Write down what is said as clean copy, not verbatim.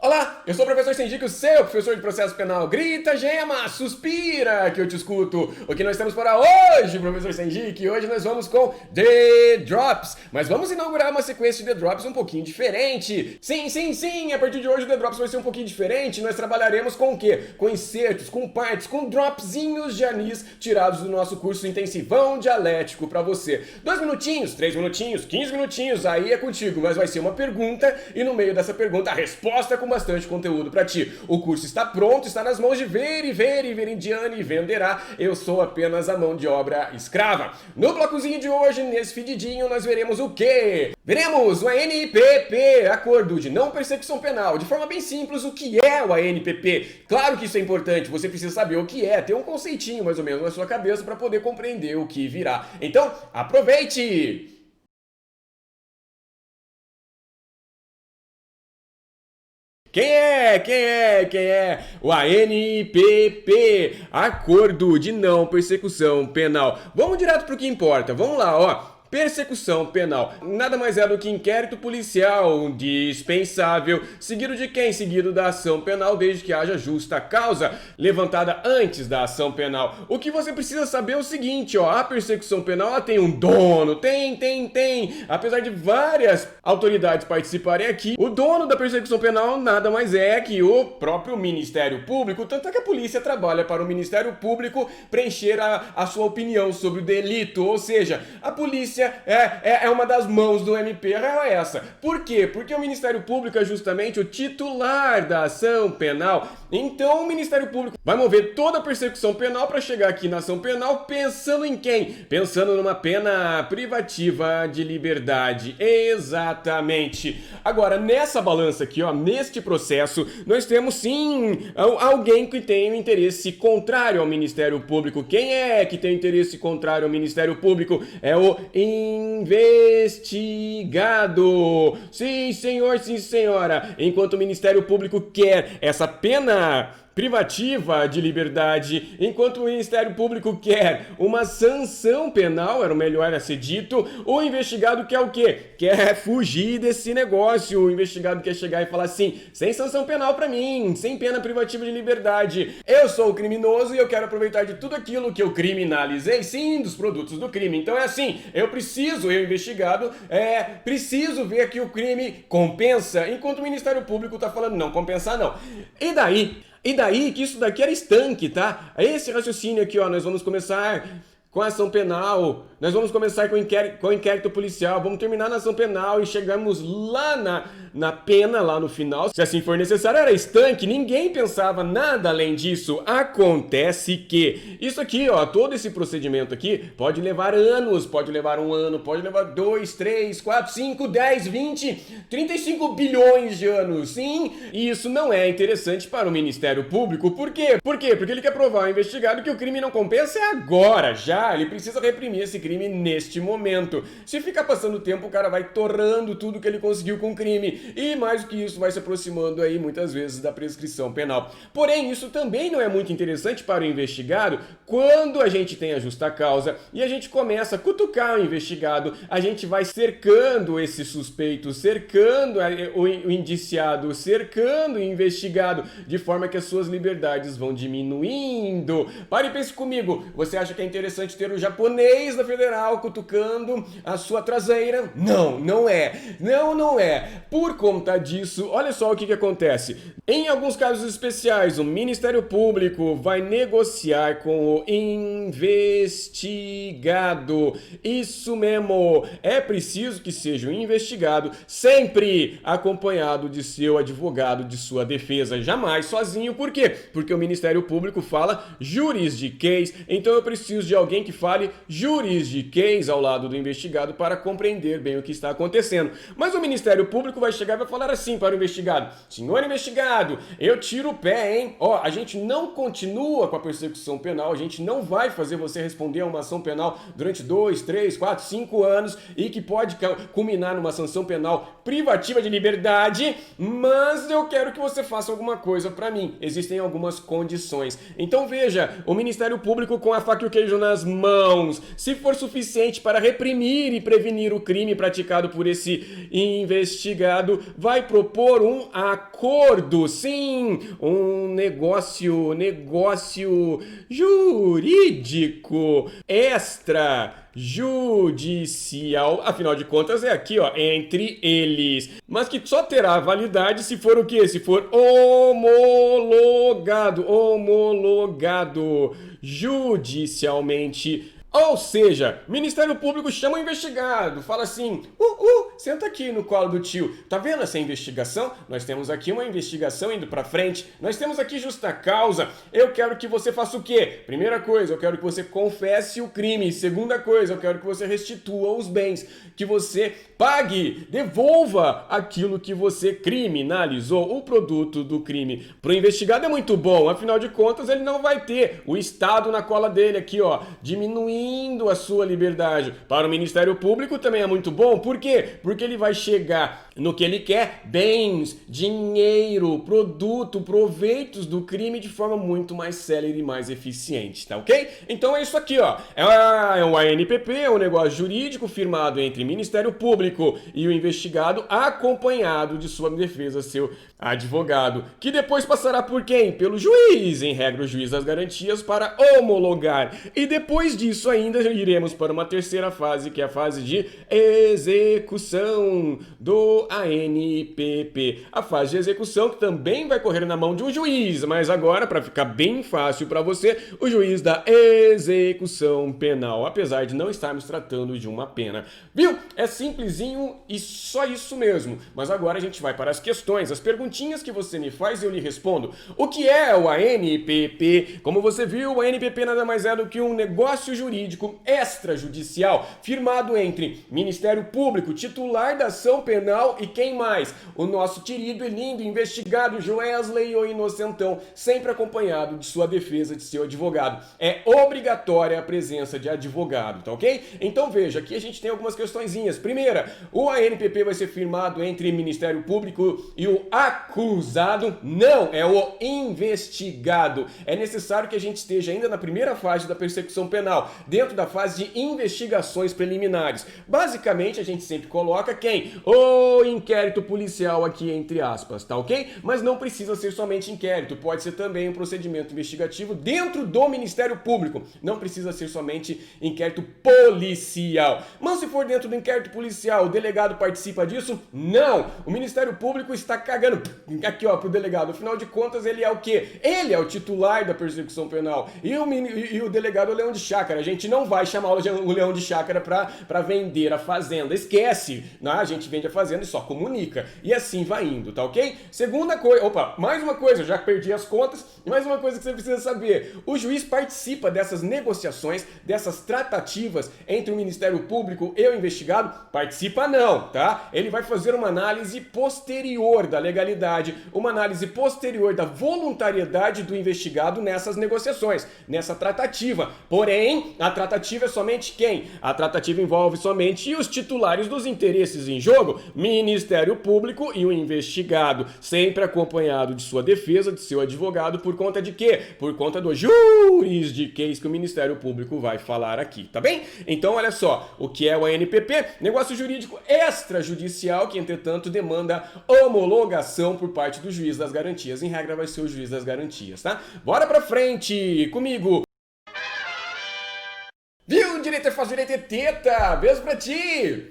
Olá, eu sou o professor Sendic, o seu professor de processo penal. Grita, gema, suspira que eu te escuto. O que nós temos para hoje, professor Sendic? Hoje nós vamos com The Drops. Mas vamos inaugurar uma sequência de The Drops um pouquinho diferente. Sim, a partir de hoje o The Drops vai ser um pouquinho diferente. Nós trabalharemos com o quê? Com insertos, com partes, com dropzinhos de anis tirados do nosso curso intensivão dialético para você. 2 minutinhos, 3 minutinhos, 15 minutinhos, aí é contigo. Mas vai ser uma pergunta e no meio dessa pergunta a resposta com bastante conteúdo pra ti. O curso está pronto, está nas mãos de Veridiane e venderá. Eu sou apenas a mão de obra escrava. No blocozinho de hoje, nesse fedidinho, nós veremos o quê? Veremos o ANPP, Acordo de Não Persecução Penal. De forma bem simples, o que é o ANPP? Claro que isso é importante, você precisa saber o que é, ter um conceitinho mais ou menos na sua cabeça para poder compreender o que virá. Então, aproveite! Quem é? O ANPP, Acordo de Não Persecução Penal. Vamos direto pro que importa, vamos lá, ó. Persecução penal nada mais é do que inquérito policial dispensável, seguido de quem? Seguido da ação penal, desde que haja justa causa levantada antes da ação penal. O que você precisa saber é o seguinte, ó, a persecução penal ela tem um dono, tem. Apesar de várias autoridades participarem aqui, o dono da persecução penal nada mais é que o próprio Ministério Público, tanto é que a polícia trabalha para o Ministério Público preencher a sua opinião sobre o delito, ou seja, a polícia é uma das mãos do MP, é essa. Por quê? Porque o Ministério Público é justamente o titular da ação penal. Então o Ministério Público vai mover toda a persecução penal para chegar aqui na ação penal pensando em quem? Pensando numa pena privativa de liberdade. Exatamente. Agora, nessa balança aqui, ó, neste processo, nós temos sim alguém que tem um interesse contrário ao Ministério Público. Quem é que tem interesse contrário ao Ministério Público? É o investigado. Sim, senhor, sim, senhora. Enquanto o Ministério Público quer essa pena privativa de liberdade, enquanto o Ministério Público quer uma sanção penal, era o melhor a ser dito, o investigado quer o quê? Quer fugir desse negócio. O investigado quer chegar e falar assim, sem sanção penal pra mim, sem pena privativa de liberdade. Eu sou o criminoso e eu quero aproveitar de tudo aquilo que eu criminalizei, sim, dos produtos do crime. Então é assim, eu investigado, preciso ver que o crime compensa, enquanto o Ministério Público tá falando, não, compensar não. E daí que isso daqui era estanque, tá? Esse raciocínio aqui, ó, nós vamos começar com a ação penal, nós vamos começar com o inquérito policial, vamos terminar na ação penal e chegamos lá na pena, lá no final. Se assim for necessário, era estanque, ninguém pensava nada além disso. Acontece que isso aqui, ó, todo esse procedimento aqui pode levar anos, pode levar um ano, pode levar 2, 3, 4, 5, 10, 20, 35 bilhões de anos, sim. E isso não é interessante para o Ministério Público. Por quê? Porque ele quer provar ao investigado que o crime não compensa agora, já. Ele precisa reprimir esse crime neste momento. Se ficar passando tempo, o cara vai torrando tudo que ele conseguiu com o crime. E mais do que isso, vai se aproximando aí muitas vezes da prescrição penal. Porém, isso também não é muito interessante para o investigado quando a gente tem a justa causa e a gente começa a cutucar o investigado, a gente vai cercando esse suspeito, cercando o indiciado, cercando o investigado, de forma que as suas liberdades vão diminuindo. Pare e pense comigo, você acha que é interessante ter o japonês da federal cutucando a sua traseira? Não é. Por conta disso, olha só o que acontece. Em alguns casos especiais, o Ministério Público vai negociar com o investigado. Isso mesmo. É preciso que seja o investigado sempre acompanhado de seu advogado de sua defesa. Jamais sozinho. Por quê? Porque o Ministério Público fala juridiquês. Então eu preciso de alguém que fale juridiquês ao lado do investigado para compreender bem o que está acontecendo. Mas o Ministério Público vai chegar e vai falar assim para o investigado: senhor investigado, eu tiro o pé, hein? Ó, a gente não continua com a persecução penal, a gente não vai fazer você responder a uma ação penal durante 2, 3, 4, 5 anos e que pode culminar numa sanção penal privativa de liberdade, mas eu quero que você faça alguma coisa para mim. Existem algumas condições. Então veja, o Ministério Público com a faca e o queijo nas mãos, se for suficiente para reprimir e prevenir o crime praticado por esse investigado, vai propor um acordo, sim, um negócio jurídico extrajudicial, afinal de contas é aqui, ó, entre eles, mas que só terá validade se for o quê? Se for homologado judicialmente. Ou seja, Ministério Público chama o investigado, fala assim, senta aqui no colo do tio, tá vendo essa investigação? Nós temos aqui uma investigação indo pra frente, nós temos aqui justa causa, eu quero que você faça o quê? Primeira coisa, eu quero que você confesse o crime, segunda coisa, eu quero que você restitua os bens, que você pague, devolva aquilo que você criminalizou, o produto do crime. Pro investigado é muito bom, afinal de contas ele não vai ter o Estado na cola dele aqui, ó, diminuindo a sua liberdade. Para o Ministério Público também é muito bom, por quê? Porque ele vai chegar no que ele quer, bens, dinheiro, produto, proveitos do crime de forma muito mais célere e mais eficiente, tá ok? Então é isso aqui, ó, é um ANPP, é um negócio jurídico firmado entre Ministério Público e o investigado, acompanhado de sua defesa, seu advogado, que depois passará por quem? Pelo juiz, em regra o juiz das garantias, para homologar, e depois disso ainda iremos para uma terceira fase, que é a fase de execução do ANPP. A fase de execução que também vai correr na mão de um juiz, mas agora, para ficar bem fácil para você, o juiz da execução penal, apesar de não estarmos tratando de uma pena. Viu? É simplesinho e só isso mesmo. Mas agora a gente vai para as questões, as perguntinhas que você me faz e eu lhe respondo. O que é o ANPP? Como você viu, o ANPP nada mais é do que um negócio jurídico extrajudicial firmado entre Ministério Público, titular da ação penal e quem mais? O nosso querido e lindo investigado Joesley, o inocentão, sempre acompanhado de sua defesa, de seu advogado. É obrigatória a presença de advogado, tá ok? Então veja, aqui a gente tem algumas questõezinhas. Primeira, o ANPP vai ser firmado entre Ministério Público e o acusado? Não, é o investigado. É necessário que a gente esteja ainda na primeira fase da persecução penal, dentro da fase de investigações preliminares. Basicamente, a gente sempre coloca quem? O inquérito policial aqui, entre aspas, tá ok? Mas não precisa ser somente inquérito, pode ser também um procedimento investigativo dentro do Ministério Público. Não precisa ser somente inquérito policial. Mas se for dentro do inquérito policial, o delegado participa disso? Não! O Ministério Público está cagando aqui, ó, pro delegado. Afinal de contas, ele é o quê? Ele é o titular da persecução penal. E o delegado é o Leão de Chácara. A gente não vai chamar o Leão de Chácara pra vender a fazenda. Esquece, né? A gente vende a fazenda e só comunica. E assim vai indo, tá ok? Segunda coisa, opa, mais uma coisa, eu já perdi as contas. Mais uma coisa que você precisa saber. O juiz participa dessas negociações, dessas tratativas entre o Ministério Público e o investigado? Participa não, tá? Ele vai fazer uma análise posterior da legalidade, uma análise posterior da voluntariedade do investigado nessas negociações, nessa tratativa. Porém, a tratativa é somente quem? A tratativa envolve somente os titulares dos interesses em jogo, Ministério Público e o investigado, sempre acompanhado de sua defesa, de seu advogado, por conta de quê? Por conta do juridiquês que o Ministério Público vai falar aqui, tá bem? Então, olha só, o que é o ANPP? Negócio jurídico extrajudicial que, entretanto, demanda homologação por parte do juiz das garantias. Em regra, vai ser o juiz das garantias, tá? Bora pra frente comigo! Viu? Direito é fácil, direito é teta! Beijo pra ti!